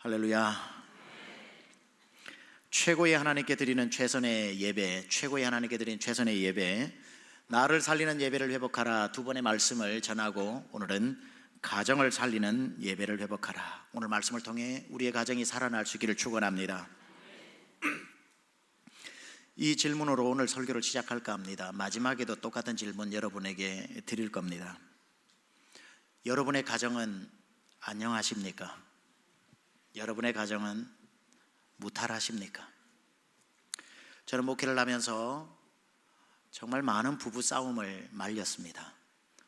할렐루야. 최고의 하나님께 드리는 최선의 예배, 최고의 하나님께 드리는 최선의 예배, 나를 살리는 예배를 회복하라 두 번의 말씀을 전하고, 오늘은 가정을 살리는 예배를 회복하라. 오늘 말씀을 통해 우리의 가정이 살아날 수 있기를 축원합니다. 이 질문으로 오늘 설교를 시작할까 합니다. 마지막에도 똑같은 질문 여러분에게 드릴 겁니다. 여러분의 가정은 안녕하십니까? 여러분의 가정은 무탈하십니까? 저는 목회를 하면서 정말 많은 부부 싸움을 말렸습니다.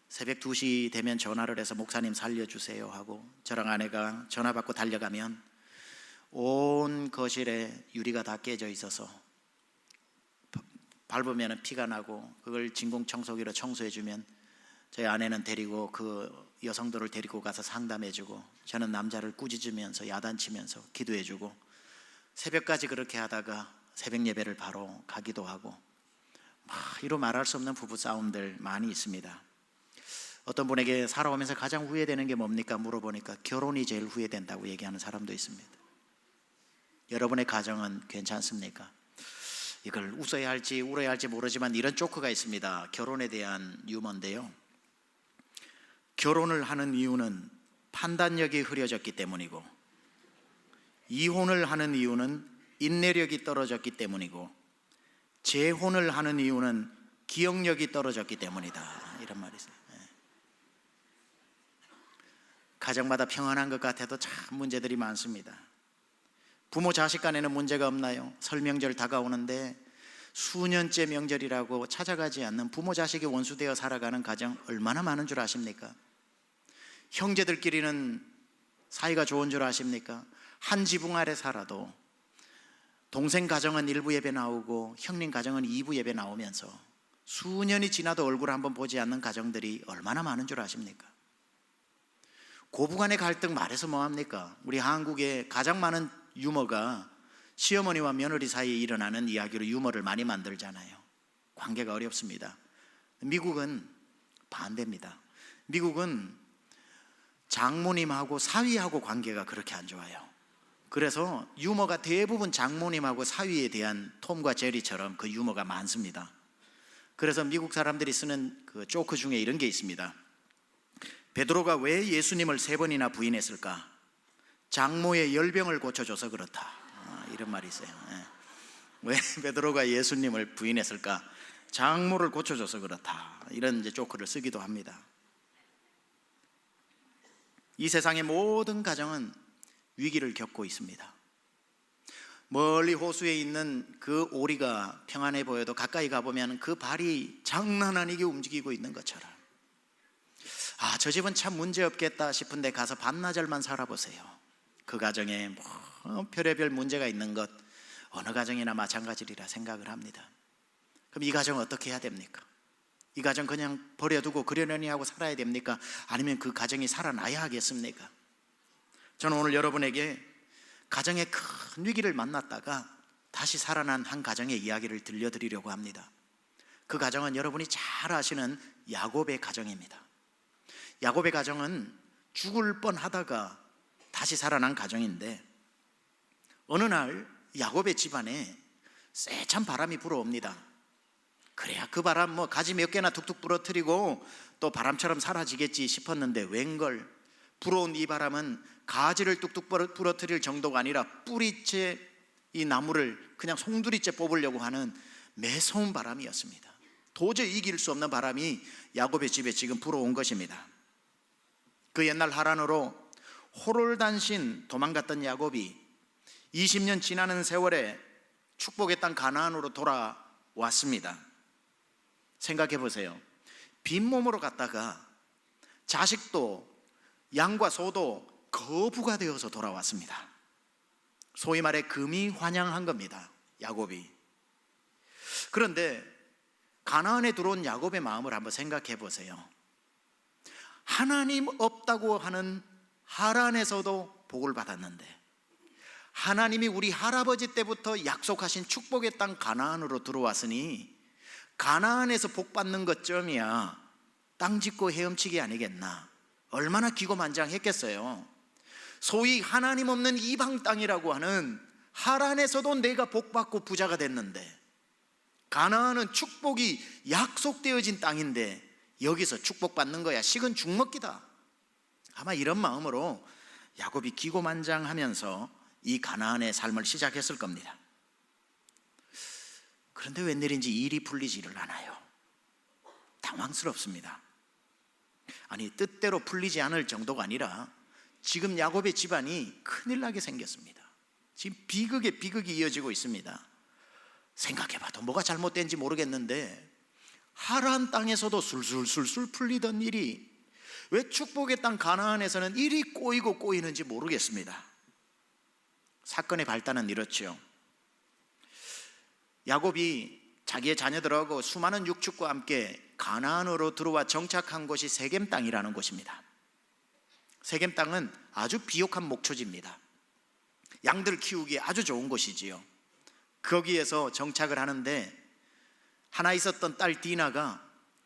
새벽 2시 되면 전화를 해서 목사님 살려주세요 하고, 저랑 아내가 전화 받고 달려가면 온 거실에 유리가 다 깨져 있어서 밟으면 피가 나고, 그걸 진공청소기로 청소해주면 저희 아내는 데리고 그 여성들을 데리고 가서 상담해주고, 저는 남자를 꾸짖으면서 야단치면서 기도해주고, 새벽까지 그렇게 하다가 새벽 예배를 바로 가기도 하고, 이루 말할 수 없는 부부 싸움들 많이 있습니다. 어떤 분에게 살아오면서 가장 후회되는 게 뭡니까 물어보니까 결혼이 제일 후회된다고 얘기하는 사람도 있습니다. 여러분의 가정은 괜찮습니까? 이걸 웃어야 할지 울어야 할지 모르지만 이런 조크가 있습니다. 결혼에 대한 유머인데요, 결혼을 하는 이유는 판단력이 흐려졌기 때문이고, 이혼을 하는 이유는 인내력이 떨어졌기 때문이고, 재혼을 하는 이유는 기억력이 떨어졌기 때문이다, 이런 말이 있어요. 가정마다 평안한 것 같아도 참 문제들이 많습니다. 부모 자식 간에는 문제가 없나요? 설 명절 다가오는데 수년째 명절이라고 찾아가지 않는 부모 자식이 원수되어 살아가는 가정 얼마나 많은 줄 아십니까? 형제들끼리는 사이가 좋은 줄 아십니까? 한 지붕 아래 살아도 동생 가정은 1부 예배 나오고 형님 가정은 2부 예배 나오면서 수년이 지나도 얼굴 한번 보지 않는 가정들이 얼마나 많은 줄 아십니까? 고부간의 갈등 말해서 뭐합니까? 우리 한국에 가장 많은 유머가 시어머니와 며느리 사이에 일어나는 이야기로 유머를 많이 만들잖아요. 관계가 어렵습니다. 미국은 반대입니다. 미국은 장모님하고 사위하고 관계가 그렇게 안 좋아요. 그래서 유머가 대부분 장모님하고 사위에 대한 톰과 제리처럼 그 유머가 많습니다. 그래서 미국 사람들이 쓰는 그 조크 중에 이런 게 있습니다. 베드로가 왜 예수님을 3번이나 부인했을까? 장모의 열병을 고쳐줘서 그렇다, 이런 말이 있어요. 왜 베드로가 예수님을 부인했을까? 장모를 고쳐줘서 그렇다, 이런 이제 조크를 쓰기도 합니다. 이 세상의 모든 가정은 위기를 겪고 있습니다. 멀리 호수에 있는 그 오리가 평안해 보여도 가까이 가보면 그 발이 장난 아니게 움직이고 있는 것처럼, 저 집은 참 문제없겠다 싶은데 가서 반나절만 살아보세요. 그 가정에 별의별 문제가 있는 것 어느 가정이나 마찬가지리라 생각을 합니다. 그럼 이 가정 어떻게 해야 됩니까? 이 가정 그냥 버려두고 그러려니 하고 살아야 됩니까? 아니면 그 가정이 살아나야 하겠습니까? 저는 오늘 여러분에게 가정의 큰 위기를 만났다가 다시 살아난 한 가정의 이야기를 들려드리려고 합니다. 그 가정은 여러분이 잘 아시는 야곱의 가정입니다. 야곱의 가정은 죽을 뻔하다가 다시 살아난 가정인데, 어느 날 야곱의 집안에 세찬 바람이 불어옵니다. 그래야 그 바람 가지 몇 개나 툭툭 부러뜨리고 또 바람처럼 사라지겠지 싶었는데, 웬걸 불어온 이 바람은 가지를 뚝뚝 부러뜨릴 정도가 아니라 뿌리째 이 나무를 그냥 송두리째 뽑으려고 하는 매서운 바람이었습니다. 도저히 이길 수 없는 바람이 야곱의 집에 지금 불어온 것입니다. 그 옛날 하란으로 호롤단신 도망갔던 야곱이 20년 지나는 세월에 축복의 땅 가나안으로 돌아왔습니다. 생각해 보세요. 빈몸으로 갔다가 자식도 양과 소도 거부가 되어서 돌아왔습니다. 소위 말해 금이 환영한 겁니다, 야곱이. 그런데 가나안에 들어온 야곱의 마음을 한번 생각해 보세요. 하나님 없다고 하는 하란에서도 복을 받았는데, 하나님이 우리 할아버지 때부터 약속하신 축복의 땅 가나안으로 들어왔으니 가나안에서 복 받는 것쯤이야 땅 짓고 헤엄치기 아니겠나, 얼마나 기고만장했겠어요. 소위 하나님 없는 이방 땅이라고 하는 하란에서도 내가 복받고 부자가 됐는데, 가나안은 축복이 약속되어진 땅인데 여기서 축복받는 거야, 식은 죽먹기다. 아마 이런 마음으로 야곱이 기고만장하면서 이 가나안의 삶을 시작했을 겁니다. 그런데 웬일인지 일이 풀리지를 않아요. 당황스럽습니다. 아니, 뜻대로 풀리지 않을 정도가 아니라 지금 야곱의 집안이 큰일 나게 생겼습니다. 지금 비극에 비극이 이어지고 있습니다. 생각해봐도 뭐가 잘못된지 모르겠는데 하란 땅에서도 술술술술 풀리던 일이 왜 축복의 땅 가나안에서는 일이 꼬이고 꼬이는지 모르겠습니다. 사건의 발단은 이렇죠. 야곱이 자기의 자녀들하고 수많은 육축과 함께 가나안으로 들어와 정착한 곳이 세겜 땅이라는 곳입니다. 세겜 땅은 아주 비옥한 목초지입니다. 양들 키우기에 아주 좋은 곳이지요. 거기에서 정착을 하는데 하나 있었던 딸 디나가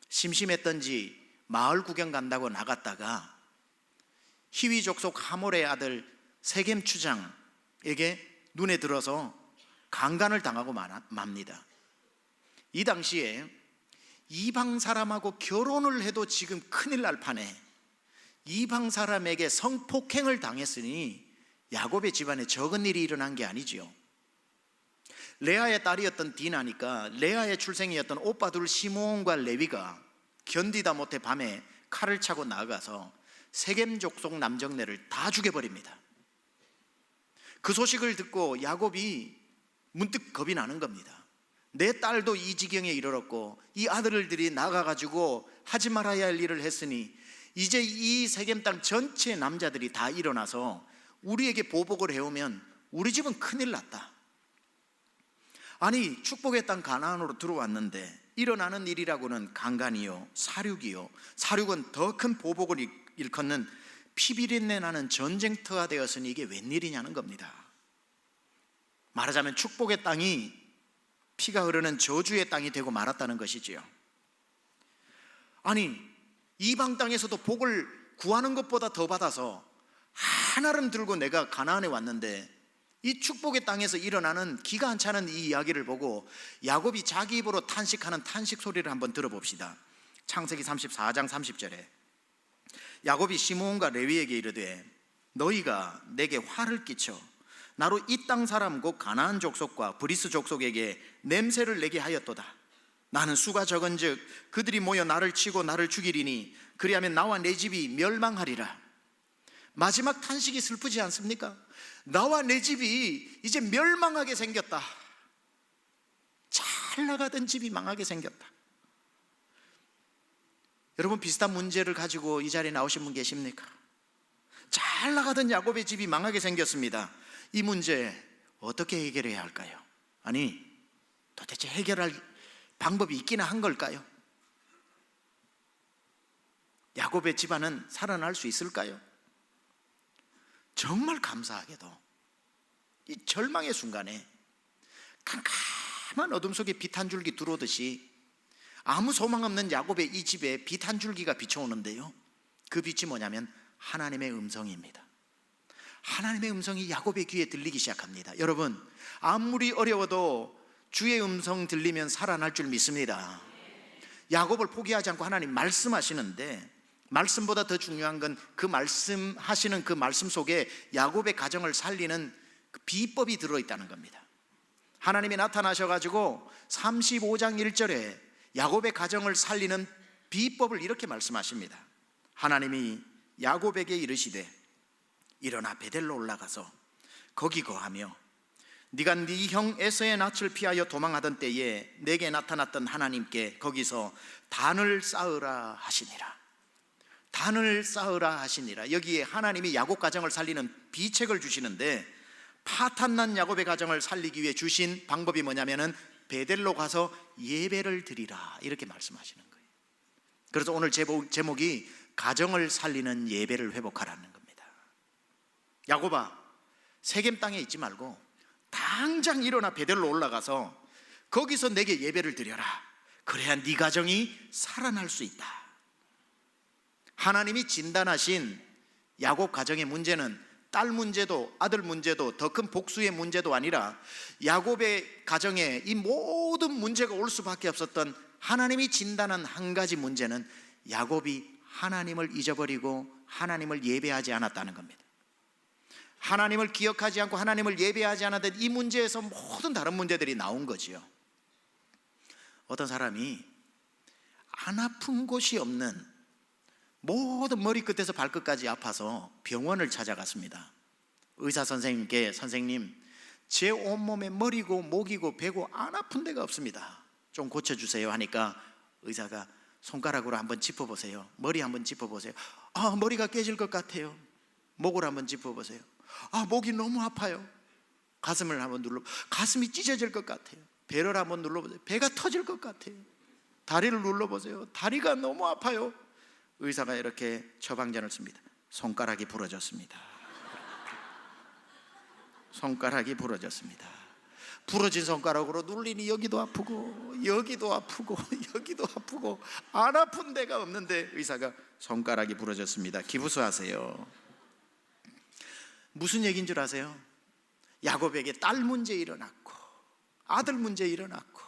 심심했던지 마을 구경 간다고 나갔다가 히위 족속 하몰의 아들 세겜 추장에게 눈에 들어서 강간을 당하고 맙니다. 이 당시에 이방 사람하고 결혼을 해도 지금 큰일 날 판에 이방 사람에게 성폭행을 당했으니 야곱의 집안에 적은 일이 일어난 게 아니지요. 레아의 딸이었던 디나니까 레아의 출생이었던 오빠들 시므온과 레위가 견디다 못해 밤에 칼을 차고 나가서 세겜 족속 남정네를 다 죽여버립니다. 그 소식을 듣고 야곱이 문득 겁이 나는 겁니다. 내 딸도 이 지경에 이르렀고 이 아들들이 나가가지고 하지 말아야 할 일을 했으니 이제 이 세겜 땅 전체 남자들이 다 일어나서 우리에게 보복을 해오면 우리 집은 큰일 났다. 아니, 축복의 땅 가나안으로 들어왔는데 일어나는 일이라고는 강간이요, 사륙이요, 사륙은 더 큰 보복을 일컫는 피비린내 나는 전쟁터가 되었으니 이게 웬일이냐는 겁니다. 말하자면 축복의 땅이 피가 흐르는 저주의 땅이 되고 말았다는 것이지요. 아니, 이방 땅에서도 복을 구하는 것보다 더 받아서 한아름 들고 내가 가나안에 왔는데 이 축복의 땅에서 일어나는 기가 안 차는 이 이야기를 보고 야곱이 자기 입으로 탄식하는 탄식 소리를 한번 들어봅시다. 창세기 34장 30절에 야곱이 시므온과 레위에게 이르되 너희가 내게 화를 끼쳐 나로 이 땅 사람 곧 가나안 족속과 브리스 족속에게 냄새를 내게 하였도다. 나는 수가 적은즉 그들이 모여 나를 치고 나를 죽이리니 그리하면 나와 내 집이 멸망하리라. 마지막 탄식이 슬프지 않습니까? 나와 내 집이 이제 멸망하게 생겼다. 잘 나가던 집이 망하게 생겼다. 여러분, 비슷한 문제를 가지고 이 자리에 나오신 분 계십니까? 잘 나가던 야곱의 집이 망하게 생겼습니다. 이 문제 어떻게 해결해야 할까요? 아니, 도대체 해결할 방법이 있기나 한 걸까요? 야곱의 집안은 살아날 수 있을까요? 정말 감사하게도 이 절망의 순간에 캄캄한 어둠 속에 빛 한 줄기 들어오듯이 아무 소망 없는 야곱의 이 집에 빛 한 줄기가 비춰오는데요, 그 빛이 뭐냐면 하나님의 음성입니다. 하나님의 음성이 야곱의 귀에 들리기 시작합니다. 여러분, 아무리 어려워도 주의 음성 들리면 살아날 줄 믿습니다. 야곱을 포기하지 않고 하나님 말씀하시는데, 말씀보다 더 중요한 건 그 말씀하시는 그 말씀 속에 야곱의 가정을 살리는 그 비법이 들어있다는 겁니다. 하나님이 나타나셔가지고 35장 1절에 야곱의 가정을 살리는 비법을 이렇게 말씀하십니다. 하나님이 야곱에게 이르시되 일어나 베델로 올라가서 거기 거하며 네가 네 형 에서의 낯을 피하여 도망하던 때에 내게 나타났던 하나님께 거기서 단을 쌓으라 하시니라. 단을 쌓으라 하시니라. 여기에 하나님이 야곱 가정을 살리는 비책을 주시는데, 파탄난 야곱의 가정을 살리기 위해 주신 방법이 뭐냐면은 베델로 가서 예배를 드리라, 이렇게 말씀하시는 거예요. 그래서 오늘 제목이 가정을 살리는 예배를 회복하라는 겁니다. 야곱아, 세겜 땅에 있지 말고 당장 일어나 베델로 올라가서 거기서 내게 예배를 드려라. 그래야 네 가정이 살아날 수 있다. 하나님이 진단하신 야곱 가정의 문제는 딸 문제도 아들 문제도 더 큰 복수의 문제도 아니라 야곱의 가정에 이 모든 문제가 올 수밖에 없었던 하나님이 진단한 한 가지 문제는 야곱이 하나님을 잊어버리고 하나님을 예배하지 않았다는 겁니다. 하나님을 기억하지 않고 하나님을 예배하지 않았던 이 문제에서 모든 다른 문제들이 나온 거지요. 어떤 사람이 안 아픈 곳이 없는, 모든 머리끝에서 발끝까지 아파서 병원을 찾아갔습니다. 의사 선생님께, 선생님, 제 온몸에 머리고 목이고 배고 안 아픈 데가 없습니다, 좀 고쳐주세요 하니까 의사가 손가락으로 한번 짚어보세요. 머리 한번 짚어보세요. 아, 머리가 깨질 것 같아요. 목을 한번 짚어보세요. 아, 목이 너무 아파요. 가슴을 한번 가슴이 찢어질 것 같아요. 배를 한번 눌러보세요. 배가 터질 것 같아요. 다리를 눌러보세요. 다리가 너무 아파요. 의사가 이렇게 처방전을 씁니다. 손가락이 부러졌습니다. 손가락이 부러졌습니다. 부러진 손가락으로 눌리니 여기도 아프고 여기도 아프고 여기도 아프고 안 아픈 데가 없는데 의사가 손가락이 부러졌습니다, 기부수하세요. 무슨 얘기인 줄 아세요? 야곱에게 딸 문제 일어났고 아들 문제 일어났고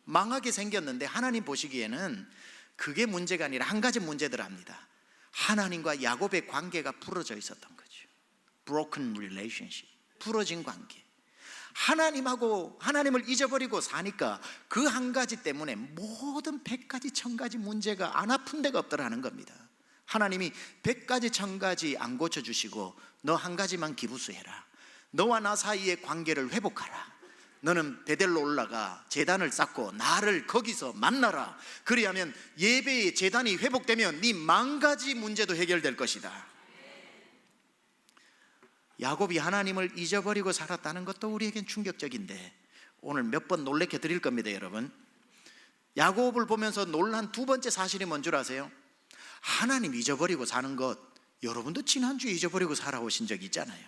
망하게 생겼는데 하나님 보시기에는 그게 문제가 아니라 한 가지 문제들 합니다. 하나님과 야곱의 관계가 부러져 있었던 거죠. Broken relationship, 부러진 관계. 하나님하고 하나님을 잊어버리고 사니까 그 한 가지 때문에 모든 100가지 1000가지 문제가 안 아픈 데가 없더라는 겁니다. 하나님이 100가지 1000가지 안 고쳐주시고 너 한 가지만 기부수해라, 너와 나 사이의 관계를 회복하라, 너는 베델로 올라가 제단을 쌓고 나를 거기서 만나라, 그리하면 예배의 제단이 회복되면 네 10,000가지 문제도 해결될 것이다. 야곱이 하나님을 잊어버리고 살았다는 것도 우리에겐 충격적인데 오늘 몇 번 놀래켜 드릴 겁니다. 여러분, 야곱을 보면서 놀란 두 번째 사실이 뭔 줄 아세요? 하나님 잊어버리고 사는 것, 여러분도 지난주에 잊어버리고 살아오신 적 있잖아요.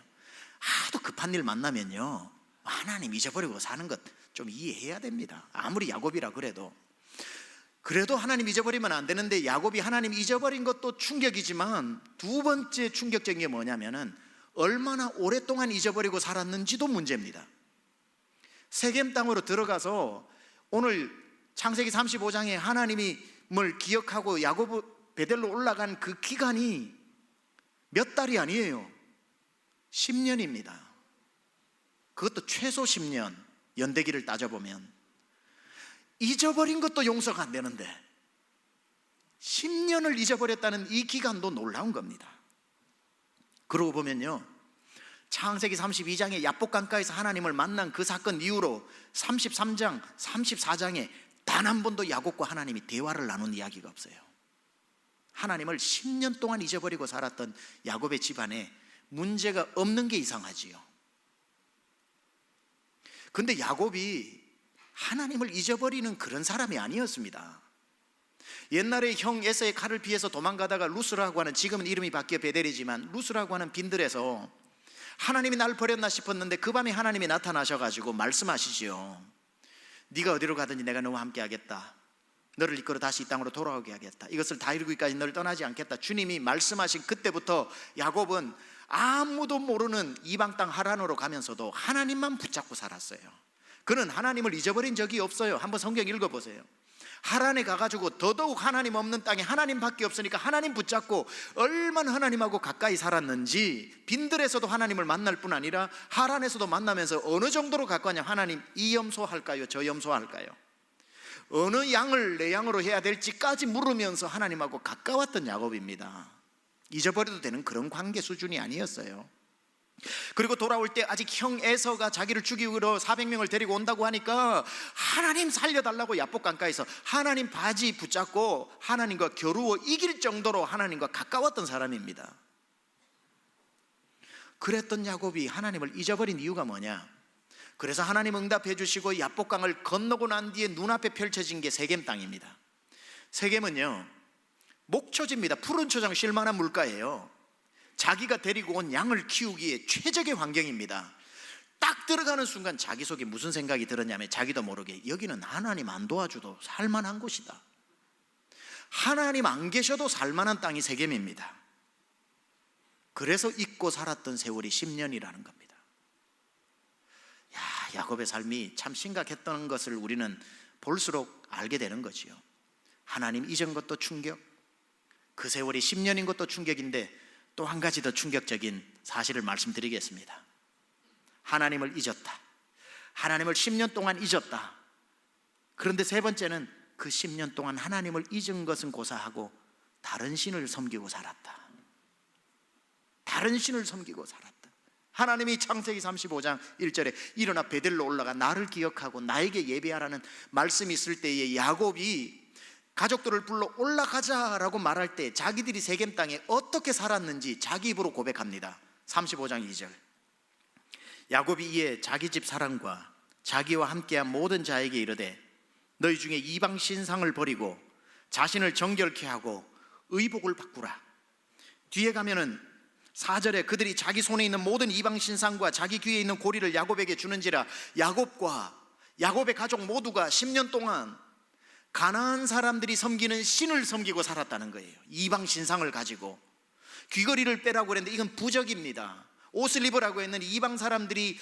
하도 급한 일 만나면요, 하나님 잊어버리고 사는 것 좀 이해해야 됩니다. 아무리 야곱이라 그래도 하나님 잊어버리면 안 되는데 야곱이 하나님 잊어버린 것도 충격이지만 두 번째 충격적인 게 뭐냐면은 얼마나 오랫동안 잊어버리고 살았는지도 문제입니다. 세겜 땅으로 들어가서 오늘 창세기 35장에 하나님을 기억하고 야곱 베델로 올라간 그 기간이 몇 달이 아니에요. 10년입니다. 그것도 최소 10년, 연대기를 따져보면. 잊어버린 것도 용서가 안 되는데 10년을 잊어버렸다는 이 기간도 놀라운 겁니다. 그러고 보면요, 창세기 32장에 야복강가에서 하나님을 만난 그 사건 이후로 33장, 34장에 단 한 번도 야곱과 하나님이 대화를 나눈 이야기가 없어요. 하나님을 10년 동안 잊어버리고 살았던 야곱의 집안에 문제가 없는 게 이상하지요. 근데 야곱이 하나님을 잊어버리는 그런 사람이 아니었습니다. 옛날에 형 에서의 칼을 피해서 도망가다가 루스라고 하는, 지금은 이름이 바뀌어 베델이지만 루스라고 하는 빈들에서 하나님이 날 버렸나 싶었는데 그 밤에 하나님이 나타나셔가지고 말씀하시지요. 네가 어디로 가든지 내가 너와 함께 하겠다, 너를 이끌어 다시 이 땅으로 돌아오게 하겠다, 이것을 다 이루기까지 너를 떠나지 않겠다. 주님이 말씀하신 그때부터 야곱은 아무도 모르는 이방 땅 하란으로 가면서도 하나님만 붙잡고 살았어요. 그는 하나님을 잊어버린 적이 없어요. 한번 성경 읽어보세요. 하란에 가가지고 더더욱 하나님 없는 땅에 하나님밖에 없으니까 하나님 붙잡고 얼마나 하나님하고 가까이 살았는지, 빈들에서도 하나님을 만날 뿐 아니라 하란에서도 만나면서 어느 정도로 가까웠냐, 하나님 이 염소 할까요, 저 염소 할까요, 어느 양을 내 양으로 해야 될지까지 물으면서 하나님하고 가까웠던 야곱입니다. 잊어버려도 되는 그런 관계 수준이 아니었어요. 그리고 돌아올 때 아직 형 에서가 자기를 죽이러 400명을 데리고 온다고 하니까 하나님 살려달라고 야복강가에서 하나님 바지 붙잡고 하나님과 겨루어 이길 정도로 하나님과 가까웠던 사람입니다. 그랬던 야곱이 하나님을 잊어버린 이유가 뭐냐? 그래서 하나님 응답해 주시고 야복강을 건너고 난 뒤에 눈앞에 펼쳐진 게 세겜 땅입니다. 세겜은요, 목초지입니다. 푸른 초장 쉴만한 물가예요. 자기가 데리고 온 양을 키우기에 최적의 환경입니다. 딱 들어가는 순간 자기 속에 무슨 생각이 들었냐면 자기도 모르게 여기는 하나님 안 도와줘도 살만한 곳이다, 하나님 안 계셔도 살만한 땅이 세겜입니다. 그래서 잊고 살았던 세월이 10년이라는 겁니다. 야곱의 삶이 참 심각했던 것을 우리는 볼수록 알게 되는 거지요. 하나님 잊은 것도 충격, 그 세월이 10년인 것도 충격인데 또 한 가지 더 충격적인 사실을 말씀드리겠습니다. 하나님을 잊었다. 하나님을 10년 동안 잊었다. 그런데 세 번째는 그 10년 동안 하나님을 잊은 것은 고사하고 다른 신을 섬기고 살았다. 다른 신을 섬기고 살았다. 하나님이 창세기 35장 1절에 일어나 베델로 올라가 나를 기억하고 나에게 예배하라는 말씀이 있을 때에 야곱이 가족들을 불러 올라가자라고 말할 때 자기들이 세겜 땅에 어떻게 살았는지 자기 입으로 고백합니다. 35장 2절. 야곱이 이에 자기 집 사람과 자기와 함께한 모든 자에게 이르되 너희 중에 이방 신상을 버리고 자신을 정결케 하고 의복을 바꾸라. 뒤에 가면은 4절에 그들이 자기 손에 있는 모든 이방 신상과 자기 귀에 있는 고리를 야곱에게 주는지라. 야곱과 야곱의 가족 모두가 10년 동안 가나안 사람들이 섬기는 신을 섬기고 살았다는 거예요. 이방 신상을 가지고 귀걸이를 빼라고 그랬는데 이건 부적입니다. 옷을 입으라고 했는데 이방 사람들이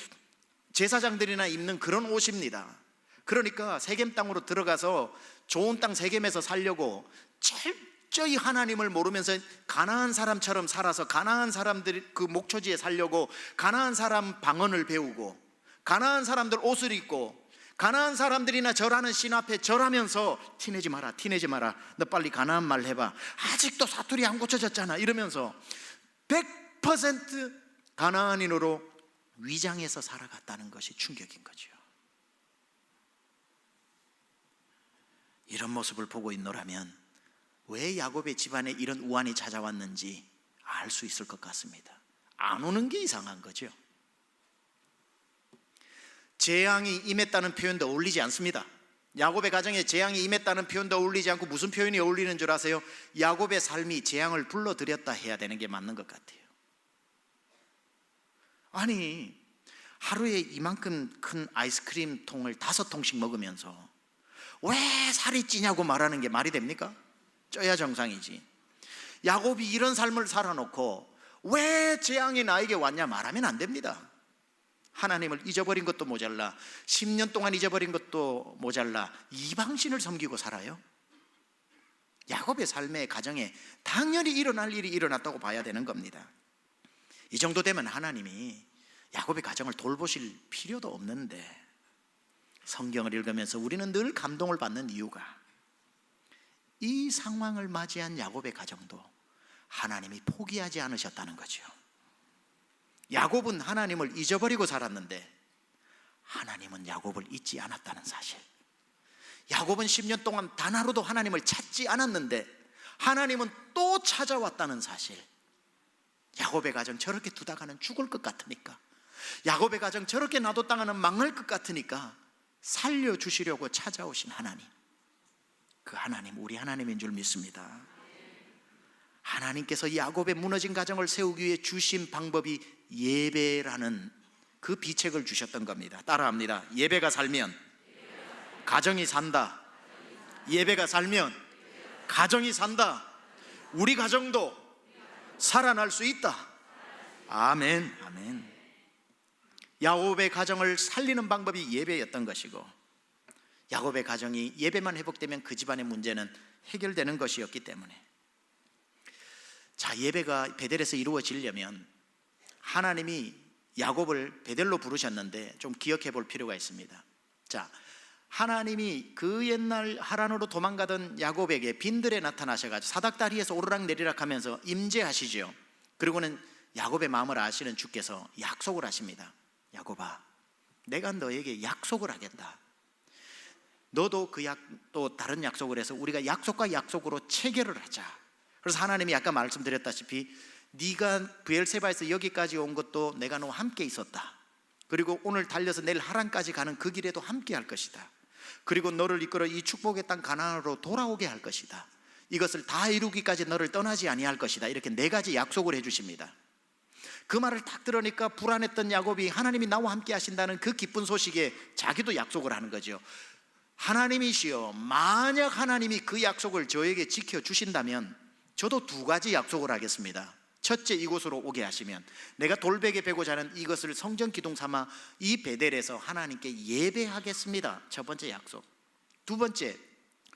제사장들이나 입는 그런 옷입니다. 그러니까 세겜 땅으로 들어가서 좋은 땅 세겜에서 살려고 철저히 하나님을 모르면서 가나안 사람처럼 살아서 가나안 사람들 그 목초지에 살려고 가나안 사람 방언을 배우고 가나안 사람들 옷을 입고 가나안 사람들이나 절하는 신 앞에 절하면서 티내지 마라 너 빨리 가나안 말 해봐, 아직도 사투리 안 고쳐졌잖아 이러면서 100% 가나안인으로 위장해서 살아갔다는 것이 충격인 거죠. 이런 모습을 보고 있노라면 왜 야곱의 집안에 이런 우환이 찾아왔는지 알 수 있을 것 같습니다. 안 오는 게 이상한 거죠. 재앙이 임했다는 표현도 어울리지 않습니다. 야곱의 가정에 재앙이 임했다는 표현도 어울리지 않고 무슨 표현이 어울리는 줄 아세요? 야곱의 삶이 재앙을 불러들였다 해야 되는 게 맞는 것 같아요. 아니 하루에 이만큼 큰 아이스크림 통을 5통씩 먹으면서 왜 살이 찌냐고 말하는 게 말이 됩니까? 쪄야 정상이지. 야곱이 이런 삶을 살아놓고 왜 재앙이 나에게 왔냐 말하면 안 됩니다. 하나님을 잊어버린 것도 모자라 10년 동안 잊어버린 것도 모자라 이방신을 섬기고 살아요. 야곱의 삶의 가정에 당연히 일어날 일이 일어났다고 봐야 되는 겁니다. 이 정도 되면 하나님이 야곱의 가정을 돌보실 필요도 없는데 성경을 읽으면서 우리는 늘 감동을 받는 이유가 이 상황을 맞이한 야곱의 가정도 하나님이 포기하지 않으셨다는 거죠. 야곱은 하나님을 잊어버리고 살았는데 하나님은 야곱을 잊지 않았다는 사실. 야곱은 10년 동안 단 하루도 하나님을 찾지 않았는데 하나님은 또 찾아왔다는 사실. 야곱의 가정 저렇게 두다가는 죽을 것 같으니까, 야곱의 가정 저렇게 놔뒀다가는 망할 것 같으니까 살려주시려고 찾아오신 하나님, 그 하나님 우리 하나님인 줄 믿습니다. 하나님께서 야곱의 무너진 가정을 세우기 위해 주신 방법이 예배라는 그 비책을 주셨던 겁니다. 따라합니다. 예배가 살면 가정이 산다. 예배가 살면 가정이 산다. 우리 가정도 살아날 수 있다. 아멘. 아멘. 야곱의 가정을 살리는 방법이 예배였던 것이고, 야곱의 가정이 예배만 회복되면 그 집안의 문제는 해결되는 것이었기 때문에, 자, 예배가 베델에서 이루어지려면 하나님이 야곱을 베델로 부르셨는데 좀 기억해 볼 필요가 있습니다. 자, 하나님이 그 옛날 하란으로 도망가던 야곱에게 빈들에 나타나셔가지고 사닥다리에서 오르락 내리락 하면서 임재하시죠. 그리고는 야곱의 마음을 아시는 주께서 약속을 하십니다. 야곱아, 내가 너에게 약속을 하겠다. 너도 또 다른 약속을 해서 우리가 약속과 약속으로 체결을 하자. 그래서 하나님이 아까 말씀드렸다시피 네가 브엘세바에서 여기까지 온 것도 내가 너와 함께 있었다. 그리고 오늘 달려서 내일 하란까지 가는 그 길에도 함께 할 것이다. 그리고 너를 이끌어 이 축복의 땅 가나안으로 돌아오게 할 것이다. 이것을 다 이루기까지 너를 떠나지 아니할 것이다. 이렇게 4가지 약속을 해주십니다. 그 말을 딱 들으니까 불안했던 야곱이 하나님이 나와 함께 하신다는 그 기쁜 소식에 자기도 약속을 하는 거죠. 하나님이시여, 만약 하나님이 그 약속을 저에게 지켜주신다면 저도 2가지 약속을 하겠습니다. 첫째, 이곳으로 오게 하시면 내가 돌베개 베고자 하는 이것을 성전 기둥 삼아 이 베델에서 하나님께 예배하겠습니다. 첫 번째 약속. 두 번째,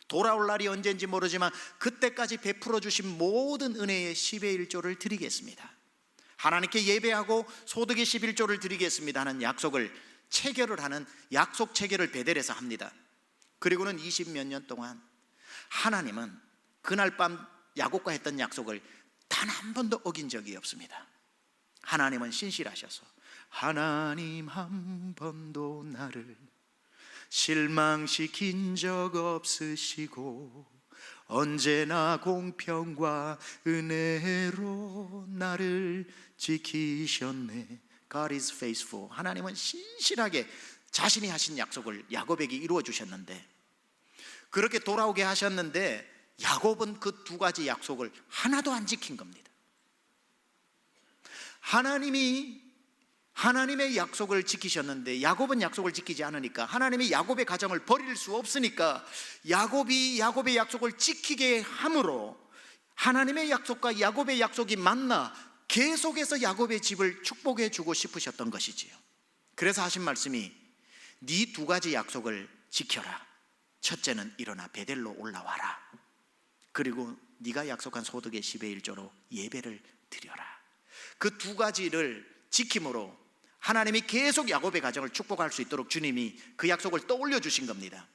돌아올 날이 언제인지 모르지만 그때까지 베풀어 주신 모든 은혜의 10의 1조를 드리겠습니다. 하나님께 예배하고 소득의 11조를 드리겠습니다 하는 약속을 체결을 하는 약속 체결을 베델에서 합니다. 그리고는 20몇 년 동안 하나님은 그날 밤 야곱과 했던 약속을 단 한 번도 어긴 적이 없습니다. 하나님은 신실하셔서 하나님 한 번도 나를 실망시킨 적 없으시고 언제나 공평과 은혜로 나를 지키셨네. God is faithful. 하나님은 신실하게 자신이 하신 약속을 야곱에게 이루어 주셨는데, 그렇게 돌아오게 하셨는데 야곱은 그 두 가지 약속을 하나도 안 지킨 겁니다. 하나님의 약속을 지키셨는데 야곱은 약속을 지키지 않으니까, 하나님이 야곱의 가정을 버릴 수 없으니까 야곱이 야곱의 약속을 지키게 함으로 하나님의 약속과 야곱의 약속이 만나 계속해서 야곱의 집을 축복해 주고 싶으셨던 것이지요. 그래서 하신 말씀이 네 두 가지 약속을 지켜라. 첫째는 일어나 베델로 올라와라. 그리고 네가 약속한 소득의 10의 1조로 예배를 드려라. 그 두 가지를 지킴으로 하나님이 계속 야곱의 가정을 축복할 수 있도록 주님이 그 약속을 떠올려 주신 겁니다.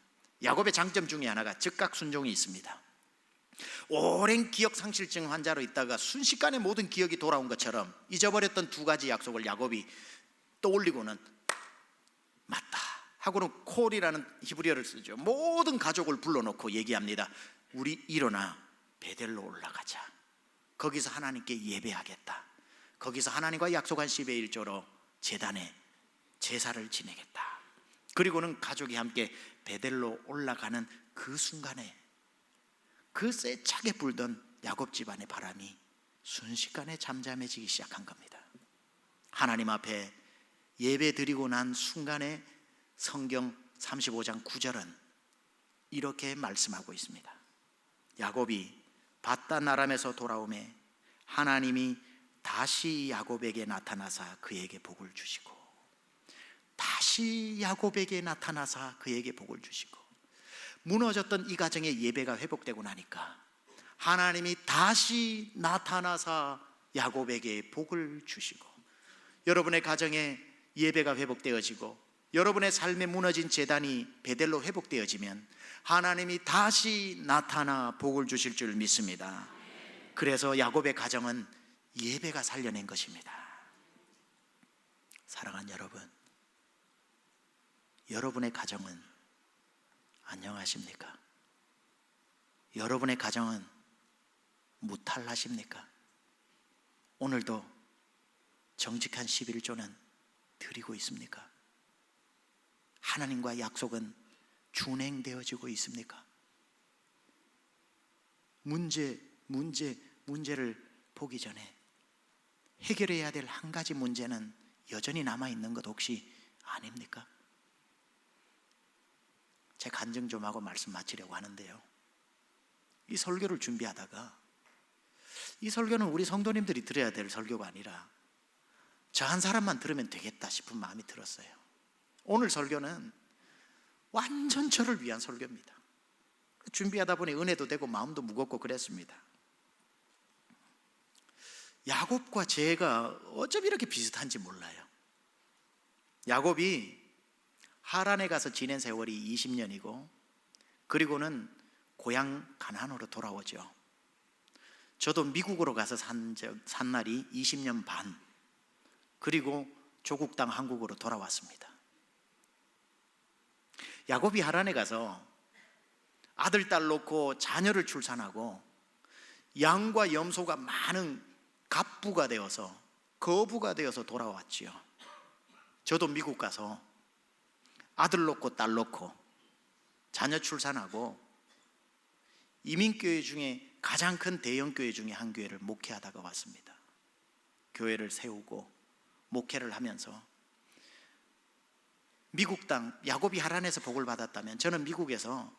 야곱의 장점 중에 하나가 즉각 순종이 있습니다. 오랜 기억 상실증 환자로 있다가 순식간에 모든 기억이 돌아온 것처럼 잊어버렸던 두 가지 약속을 야곱이 떠올리고는 맞다 하고는 콜이라는 히브리어를 쓰죠. 모든 가족을 불러놓고 얘기합니다. 우리 일어나 베델로 올라가자. 거기서 하나님께 예배하겠다. 거기서 하나님과 약속한 10의 1조로 제단에 제사를 지내겠다. 그리고는 가족이 함께 베델로 올라가는 그 순간에 그 세차게 불던 야곱 집안의 바람이 순식간에 잠잠해지기 시작한 겁니다. 하나님 앞에 예배 드리고 난 순간에 성경 35장 9절은 이렇게 말씀하고 있습니다. 야곱이 밧단 아람에서 돌아오매 하나님이 다시 야곱에게 나타나사 그에게 복을 주시고, 다시 야곱에게 나타나사 그에게 복을 주시고, 무너졌던 이 가정의 예배가 회복되고 나니까 하나님이 다시 나타나사 야곱에게 복을 주시고, 여러분의 가정에 예배가 회복되어지고 여러분의 삶에 무너진 제단이 베델로 회복되어지면 하나님이 다시 나타나 복을 주실 줄 믿습니다. 그래서 야곱의 가정은 예배가 살려낸 것입니다. 사랑하는 여러분, 여러분의 가정은 안녕하십니까? 여러분의 가정은 무탈하십니까? 오늘도 정직한 11조는 드리고 있습니까? 하나님과 약속은 준행되어지고 있습니까? 문제를 보기 전에 해결해야 될 한 가지 문제는 여전히 남아있는 것 혹시 아닙니까? 제 간증 좀 하고 말씀 마치려고 하는데요, 이 설교를 준비하다가 이 설교는 우리 성도님들이 들어야 될 설교가 아니라 저 한 사람만 들으면 되겠다 싶은 마음이 들었어요. 오늘 설교는 완전 저를 위한 설교입니다. 준비하다 보니 은혜도 되고 마음도 무겁고 그랬습니다. 야곱과 제가 어쩜 이렇게 비슷한지 몰라요. 야곱이 하란에 가서 지낸 세월이 20년이고 그리고는 고향 가나안으로 돌아오죠. 저도 미국으로 가서 산 날이 20년 반, 그리고 조국 땅 한국으로 돌아왔습니다. 야곱이 하란에 가서 아들, 딸 놓고 자녀를 출산하고 양과 염소가 많은 갑부가 되어서 거부가 되어서 돌아왔지요. 저도 미국 가서 아들 놓고 딸 놓고 자녀 출산하고 이민교회 중에 가장 큰 대형교회 중에 한 교회를 목회하다가 왔습니다. 교회를 세우고 목회를 하면서 미국 땅, 야곱이 하란에서 복을 받았다면 저는 미국에서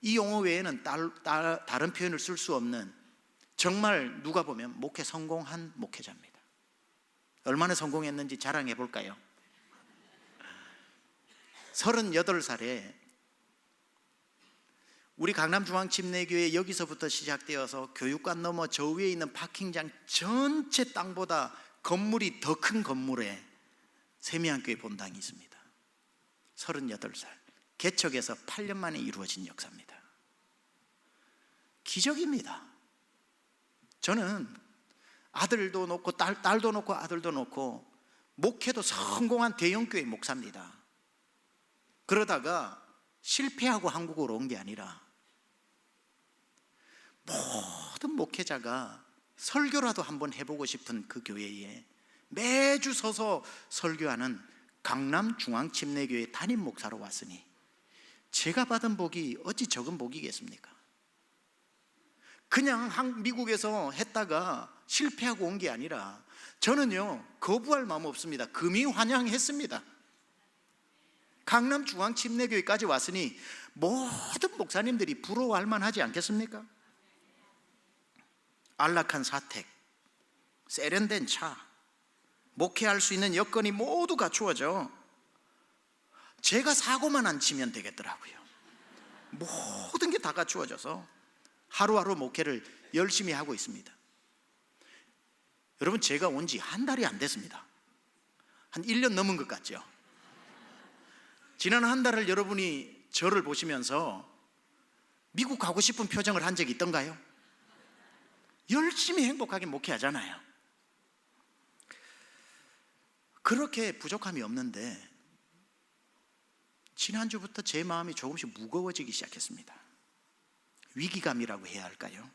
이 용어 외에는 다른 표현을 쓸 수 없는 정말 누가 보면 목회 성공한 목회자입니다. 얼마나 성공했는지 자랑해 볼까요? 38살에 우리 강남중앙침례교회 여기서부터 시작되어서 교육관 넘어 저 위에 있는 파킹장 전체 땅보다 건물이 더 큰 건물에 세미한교회 본당이 있습니다. 38살 개척에서 8년 만에 이루어진 역사입니다. 기적입니다. 저는 아들도 놓고 딸도 놓고 아들도 놓고 목회도 성공한 대형교회 목사입니다. 그러다가 실패하고 한국으로 온 게 아니라 모든 목회자가 설교라도 한번 해보고 싶은 그 교회에 매주 서서 설교하는 강남중앙침례교회 담임 목사로 왔으니 제가 받은 복이 어찌 적은 복이겠습니까? 그냥 미국에서 했다가 실패하고 온 게 아니라 저는요 거부할 마음 없습니다. 금이 환영했습니다. 강남중앙침례교회까지 왔으니 모든 목사님들이 부러워할 만하지 않겠습니까? 안락한 사택, 세련된 차, 목회할 수 있는 여건이 모두 갖추어져 제가 사고만 안 치면 되겠더라고요. 모든 게 다 갖추어져서 하루하루 목회를 열심히 하고 있습니다. 여러분, 제가 온 지 한 달이 안 됐습니다. 한 1년 넘은 것 같죠? 지난 한 달을 여러분이 저를 보시면서 미국 가고 싶은 표정을 한 적이 있던가요? 열심히 행복하게 목회하잖아요. 그렇게 부족함이 없는데 지난주부터 제 마음이 조금씩 무거워지기 시작했습니다. 위기감이라고 해야 할까요?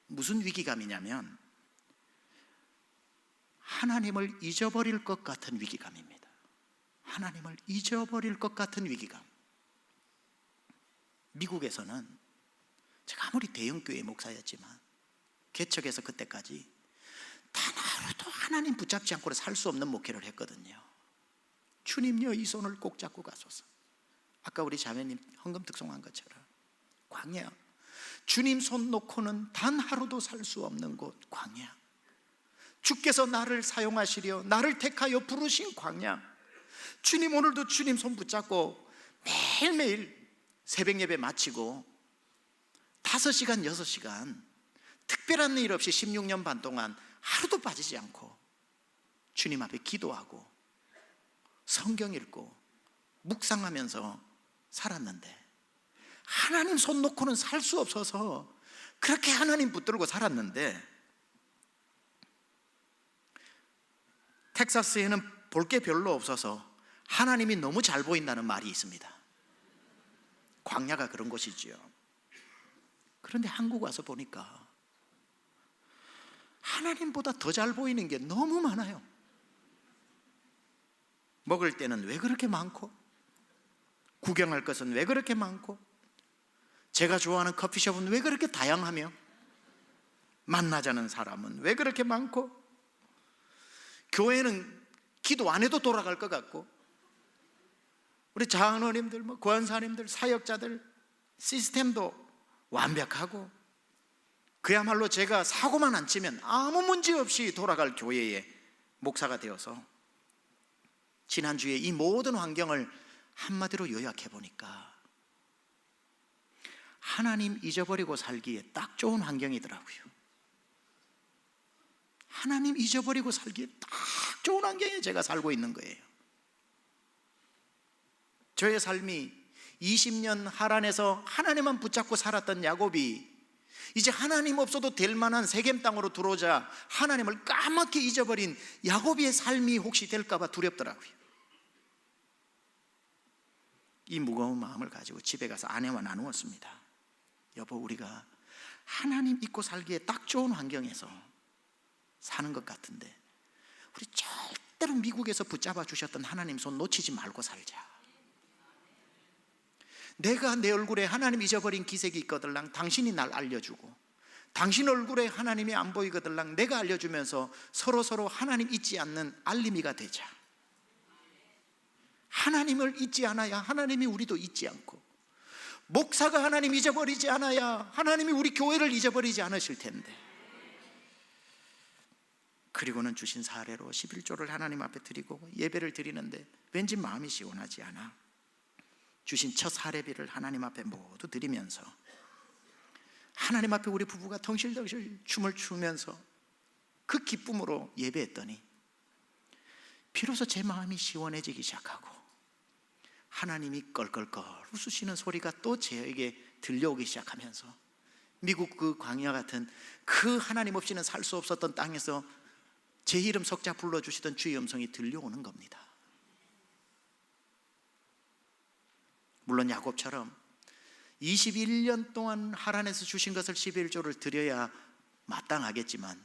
무슨 위기감이냐면 하나님을 잊어버릴 것 같은 위기감입니다. 하나님을 잊어버릴 것 같은 위기감. 미국에서는 제가 아무리 대형교회 목사였지만 개척해서 그때까지 단 하루도 하나님 붙잡지 않고는 살 수 없는 목회를 했거든요. 주님요, 이 손을 꼭 잡고 가소서. 아까 우리 자매님 헌금 특송한 것처럼 광야, 주님 손 놓고는 단 하루도 살 수 없는 곳 광야, 주께서 나를 사용하시려 나를 택하여 부르신 광야, 주님 오늘도 주님 손 붙잡고 매일매일 새벽 예배 마치고 5시간 6시간 특별한 일 없이 16년 반 동안 하루도 빠지지 않고 주님 앞에 기도하고 성경 읽고 묵상하면서 살았는데 하나님 손 놓고는 살 수 없어서 그렇게 하나님 붙들고 살았는데 텍사스에는 볼 게 별로 없어서 하나님이 너무 잘 보인다는 말이 있습니다. 광야가 그런 곳이지요. 그런데 한국 와서 보니까 하나님보다 더 잘 보이는 게 너무 많아요. 먹을 때는 왜 그렇게 많고, 구경할 것은 왜 그렇게 많고, 제가 좋아하는 커피숍은 왜 그렇게 다양하며, 만나자는 사람은 왜 그렇게 많고, 교회는 기도 안 해도 돌아갈 것 같고, 우리 장로님들, 권사님들, 사역자들 시스템도 완벽하고, 그야말로 제가 사고만 안 치면 아무 문제 없이 돌아갈 교회의 목사가 되어서 지난주에 이 모든 환경을 한마디로 요약해 보니까 하나님 잊어버리고 살기에 딱 좋은 환경이더라고요. 하나님 잊어버리고 살기에 딱 좋은 환경에 제가 살고 있는 거예요. 저의 삶이 20년 하란에서 하나님만 붙잡고 살았던 야곱이 이제 하나님 없어도 될 만한 세겜 땅으로 들어오자 하나님을 까맣게 잊어버린 야곱의 삶이 혹시 될까 봐 두렵더라고요. 이 무거운 마음을 가지고 집에 가서 아내와 나누었습니다. 여보, 우리가 하나님 잊고 살기에 딱 좋은 환경에서 사는 것 같은데 우리 절대로 미국에서 붙잡아 주셨던 하나님 손 놓치지 말고 살자. 내가 내 얼굴에 하나님 잊어버린 기색이 있거들랑 당신이 날 알려주고, 당신 얼굴에 하나님이 안 보이거들랑 내가 알려주면서 서로 하나님 잊지 않는 알림이가 되자. 하나님을 잊지 않아야 하나님이 우리도 잊지 않고, 목사가 하나님 잊어버리지 않아야 하나님이 우리 교회를 잊어버리지 않으실 텐데. 그리고는 주신 사례로 11조를 하나님 앞에 드리고 예배를 드리는데 왠지 마음이 시원하지 않아. 주신 첫 사례비를 하나님 앞에 모두 드리면서 하나님 앞에 우리 부부가 덩실덩실 춤을 추면서 그 기쁨으로 예배했더니 비로소 제 마음이 시원해지기 시작하고 하나님이 껄껄껄 웃으시는 소리가 또 저에게 들려오기 시작하면서 미국 그 광야 같은 그 하나님 없이는 살 수 없었던 땅에서 제 이름 석자 불러주시던 주의 음성이 들려오는 겁니다. 물론 야곱처럼 21년 동안 하란에서 주신 것을 11조를 드려야 마땅하겠지만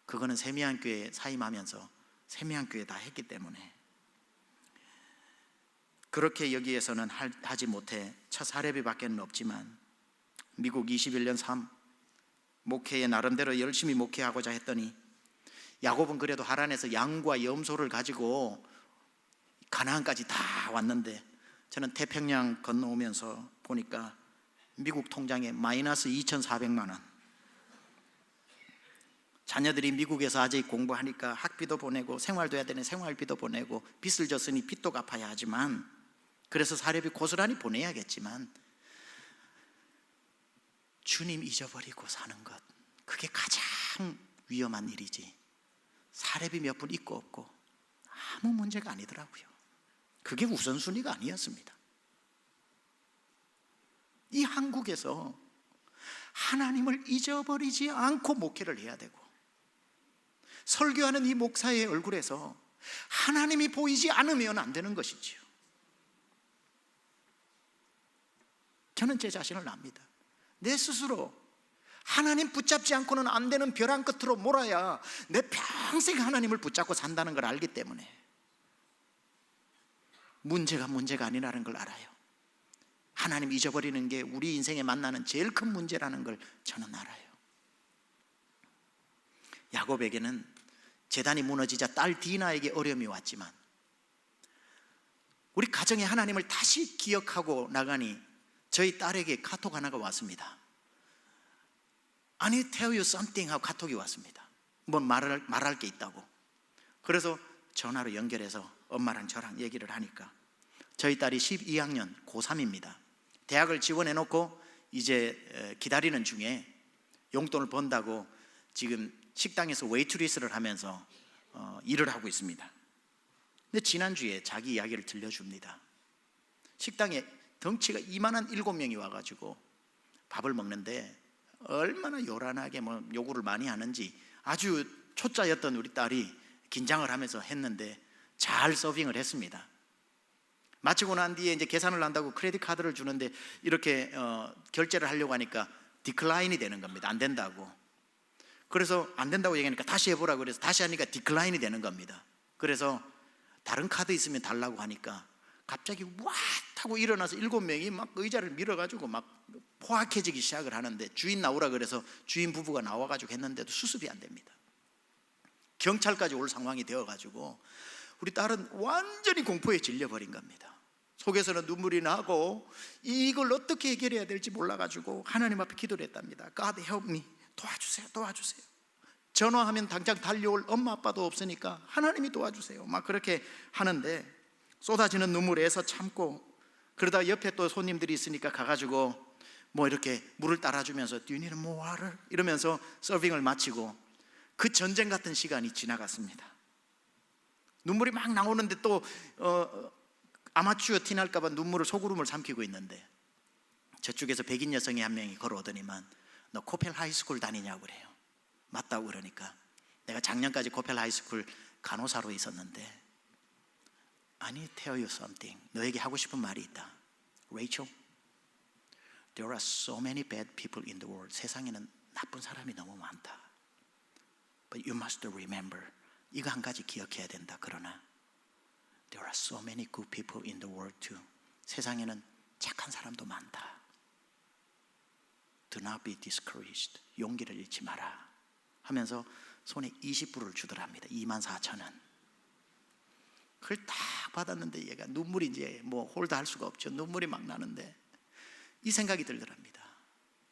그거는 세미한교회에 사임하면서 세미한교회에 다 했기 때문에 그렇게 여기에서는 하지 못해 첫 사례비밖에는 없지만 미국 21년 3 목회에 나름대로 열심히 목회하고자 했더니 야곱은 그래도 하란에서 양과 염소를 가지고 가나안까지 다 왔는데 저는 태평양 건너오면서 보니까 미국 통장에 마이너스 2,400만 원. 자녀들이 미국에서 아직 공부하니까 학비도 보내고 생활도 해야 되는 생활비도 보내고 빚을 졌으니 빚도 갚아야 하지만 그래서 사례비 고스란히 보내야겠지만 주님 잊어버리고 사는 것, 그게 가장 위험한 일이지 사례비 몇 푼 있고 없고 아무 문제가 아니더라고요. 그게 우선순위가 아니었습니다. 이 한국에서 하나님을 잊어버리지 않고 목회를 해야 되고 설교하는 이 목사의 얼굴에서 하나님이 보이지 않으면 안 되는 것이지요. 저는 제 자신을 압니다. 내 스스로 하나님 붙잡지 않고는 안 되는 벼랑 끝으로 몰아야 내 평생 하나님을 붙잡고 산다는 걸 알기 때문에 문제가 아니라는 걸 알아요. 하나님 잊어버리는 게 우리 인생에 만나는 제일 큰 문제라는 걸 저는 알아요. 야곱에게는 제단이 무너지자 딸 디나에게 어려움이 왔지만 우리 가정에 하나님을 다시 기억하고 나가니 저희 딸에게 카톡 하나가 왔습니다. I need to tell you something 하고 카톡이 왔습니다. 뭐 말할 게 있다고. 그래서 전화로 연결해서 엄마랑 저랑 얘기를 하니까 저희 딸이 12학년 고3입니다. 대학을 지원해놓고 이제 기다리는 중에 용돈을 번다고 지금 식당에서 웨이트리스를 하면서 일을 하고 있습니다. 근데 지난주에 자기 이야기를 들려줍니다. 식당에 덩치가 이만한 7명이 와가지고 밥을 먹는데 얼마나 요란하게 뭐 요구를 많이 하는지 아주 초짜였던 우리 딸이 긴장을 하면서 했는데 잘 서빙을 했습니다. 마치고 난 뒤에 이제 계산을 한다고 크레딧 카드를 주는데 이렇게 결제를 하려고 하니까 디클라인이 되는 겁니다. 안 된다고. 그래서 안 된다고 얘기하니까 다시 해보라고 그래서 다시 하니까 디클라인이 되는 겁니다. 그래서 다른 카드 있으면 달라고 하니까 갑자기 와 하고 일어나서 7명이 막 의자를 밀어가지고 막 포악해지기 시작을 하는데 주인 나오라 그래서 주인 부부가 나와가지고 했는데도 수습이 안 됩니다. 경찰까지 올 상황이 되어가지고 우리 딸은 완전히 공포에 질려버린 겁니다. 속에서는 눈물이 나고 이걸 어떻게 해결해야 될지 몰라가지고 하나님 앞에 기도를 했답니다. God help me, 도와주세요. 전화하면 당장 달려올 엄마 아빠도 없으니까 하나님이 도와주세요. 막 그렇게 하는데 쏟아지는 눈물에서 참고 그러다 옆에 또 손님들이 있으니까 가가지고 뭐 이렇게 물을 따라주면서 Do you need more water? 이러면서 서빙을 마치고 그 전쟁 같은 시간이 지나갔습니다. 눈물이 막 나오는데 또 아마추어 티 날까봐 눈물을 소구름을 삼키고 있는데 저쪽에서 백인 여성이 한 명이 걸어오더니만 너 코펠 하이스쿨 다니냐고 그래요. 맞다고 그러니까 내가 작년까지 코펠 하이스쿨 간호사로 있었는데 I need to tell you something. 너에게 하고 싶은 말이 있다. Rachel, there are so many bad people in the world. 세상에는 나쁜 사람이 너무 많다. But you must remember. 이거 한 가지 기억해야 된다. 그러나 there are so many good people in the world too. 세상에는 착한 사람도 많다. Do not be discouraged. 용기를 잃지 마라. 하면서 손에 20불을 주더랍니다. 24,000원. 그걸 딱 받았는데 얘가 눈물이 이제 뭐 홀드할 수가 없죠. 눈물이 막 나는데 이 생각이 들더랍니다.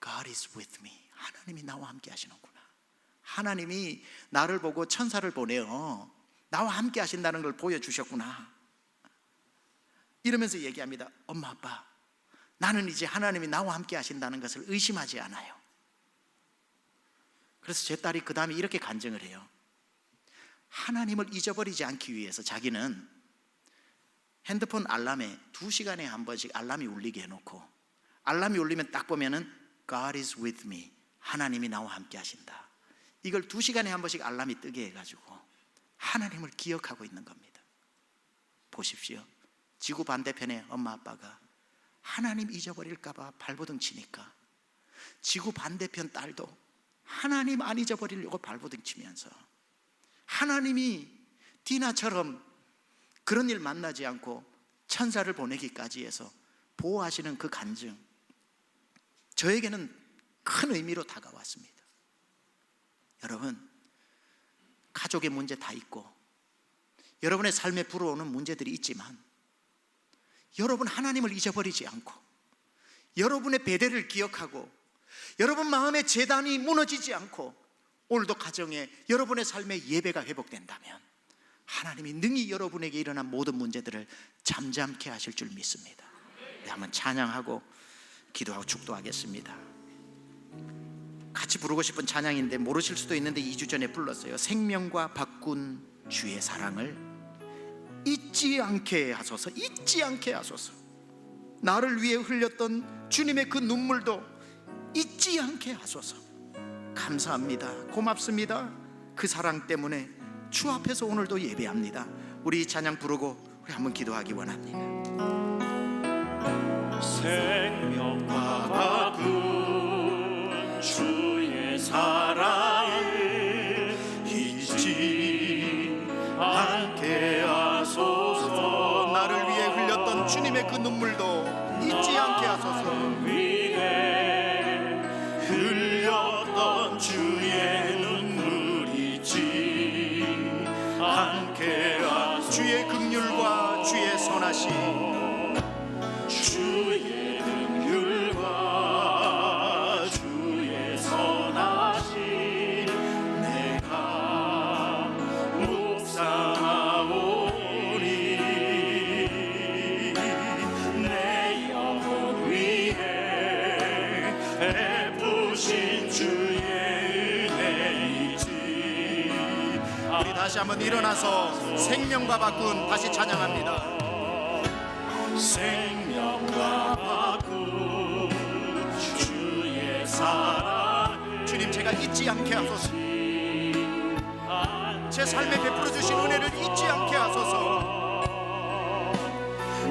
God is with me. 하나님이 나와 함께 하시는구나. 하나님이 나를 보고 천사를 보내어 나와 함께 하신다는 걸 보여주셨구나. 이러면서 얘기합니다. 엄마 아빠, 나는 이제 하나님이 나와 함께 하신다는 것을 의심하지 않아요. 그래서 제 딸이 그 다음에 이렇게 간증을 해요. 하나님을 잊어버리지 않기 위해서 자기는 핸드폰 알람에 2시간에 한 번씩 알람이 울리게 해놓고, 알람이 울리면 딱 보면은 God is with me. 하나님이 나와 함께 하신다. 이걸 2시간에 한 번씩 알람이 뜨게 해가지고 하나님을 기억하고 있는 겁니다. 보십시오. 지구 반대편에 엄마 아빠가 하나님 잊어버릴까봐 발버둥 치니까 지구 반대편 딸도 하나님 안 잊어버리려고 발버둥 치면서 하나님이 디나처럼 그런 일 만나지 않고 천사를 보내기까지 해서 보호하시는 그 간증, 저에게는 큰 의미로 다가왔습니다. 여러분, 가족의 문제 다 있고 여러분의 삶에 불어오는 문제들이 있지만 여러분 하나님을 잊어버리지 않고 여러분의 배대를 기억하고 여러분 마음의 재단이 무너지지 않고 오늘도 가정에 여러분의 삶의 예배가 회복된다면 하나님이 능히 여러분에게 일어난 모든 문제들을 잠잠케 하실 줄 믿습니다. 네, 한번 찬양하고 기도하고 축도하겠습니다. 같이 부르고 싶은 찬양인데 모르실 수도 있는데 2주 전에 불렀어요. 생명과 바꾼 주의 사랑을 잊지 않게 하소서. 잊지 않게 하소서. 나를 위해 흘렸던 주님의 그 눈물도 잊지 않게 하소서. 감사합니다. 고맙습니다. 그 사랑 때문에 주 앞에서 오늘도 예배합니다. 우리 이 찬양 부르고 우리 한번 기도하기 원합니다. 생명과 바꾼 주의 사랑을 잊지 않게 하소서. 나를 위해 흘렸던 주님의 그 눈물도 잊지 않게 하소서. 위해 흘렸던 주의 눈물 잊지 않게 하소서. 주의 긍휼과 주의 선하심, 주의 긍휼과 주의 선하심 내가 묵상하오니 내 영혼 위에 베푸신 주의 은혜이지. 우리 다시 한번 일어나서 생명과 바꾼 다시 찬양합니다. 생명과 바꾼 주의 사랑 주님, 제가 잊지 않게 하소서. 제 삶에 베풀어 주신 은혜를 잊지 않게 하소서.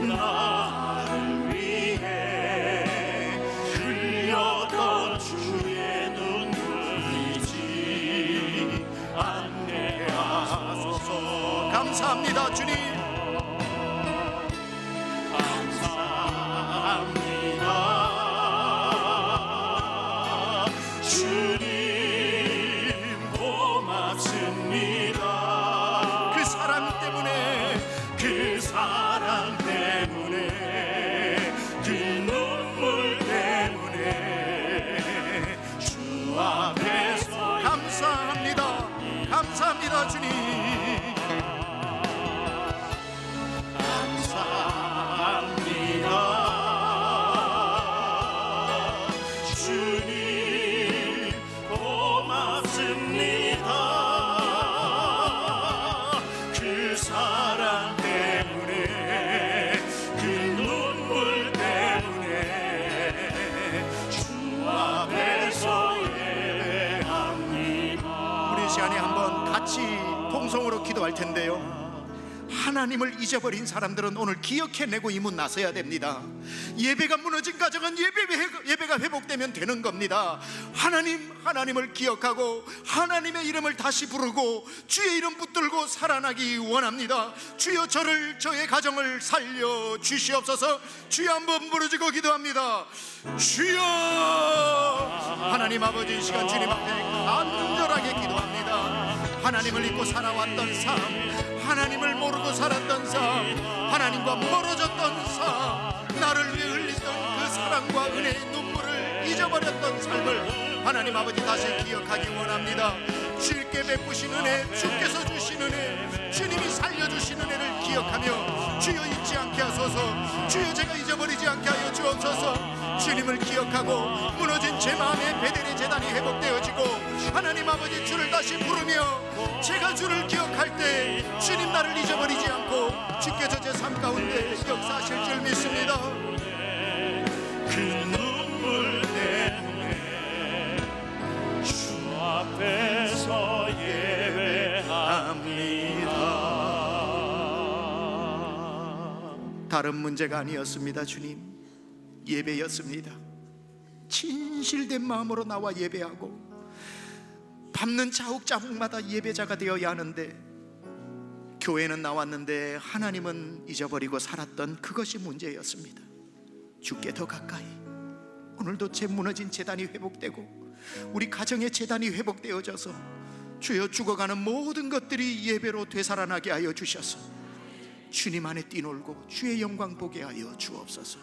나를 위해 흘렸던 주의 눈물 잊지 않게 하소서. 감사합니다 주님. 감사합니다 주님. 고맙습니다. 그 사랑 때문에, 그 사랑 때문에, 그 눈물 때문에 주 앞에서 감사합니다. 감사합니다 주님. 감사합니다 주님. 고맙습니다. 그 사랑 때문에, 그 눈물 때문에 주 앞에서 예배합니다. 우리 시간에 한번 같이 통성으로 기도할 텐데요, 하나님을 잊어버린 사람들은 오늘 기억해내고 이 문 나서야 됩니다. 예배가 무너진 가정은 예배가 회복되면 되는 겁니다. 하나님을 기억하고 하나님의 이름을 다시 부르고 주의 이름 붙들고 살아나기 원합니다. 주여, 저의 가정을 살려 주시옵소서. 주여, 한번 부르짖고 기도합니다. 주여. 하나님 아버지, 이 시간 주님 앞에 간절하게 기도합니다. 하나님을 잊고 살아왔던 삶, 하나님을 모르고 살았던 삶, 하나님과 멀어졌던 삶, 나를 위해 흘리던 그 사랑과 은혜 잃어버렸던 삶을 하나님 아버지 다시 기억하기 원합니다. 주께 베푸신 은혜, 주께서 주신 은혜, 주님이 살려주신 은혜를 기억하며 주여 잊지 않게 하소서. 주여 제가 잊어버리지 않게 하여 주옵소서. 주님을 기억하고 무너진 제 마음의 베델의 재단이 회복되어지고 하나님 아버지 주를 다시 부르며 제가 주를 기억할 때 주님 나를 잊어버리지 않고 주께서 제 삶 가운데 역사하실 줄 믿습니다. 그 눈물 때문에 주 앞에서 예배합니다. 다른 문제가 아니었습니다. 주님, 예배였습니다. 진실된 마음으로 나와 예배하고 밟는 자욱자욱마다 예배자가 되어야 하는데 교회는 나왔는데 하나님은 잊어버리고 살았던 그것이 문제였습니다. 주께 더 가까이, 오늘도 제 무너진 재단이 회복되고 우리 가정의 재단이 회복되어져서 주여 죽어가는 모든 것들이 예배로 되살아나게 하여 주셔서 주님 안에 뛰놀고 주의 영광 보게 하여 주옵소서.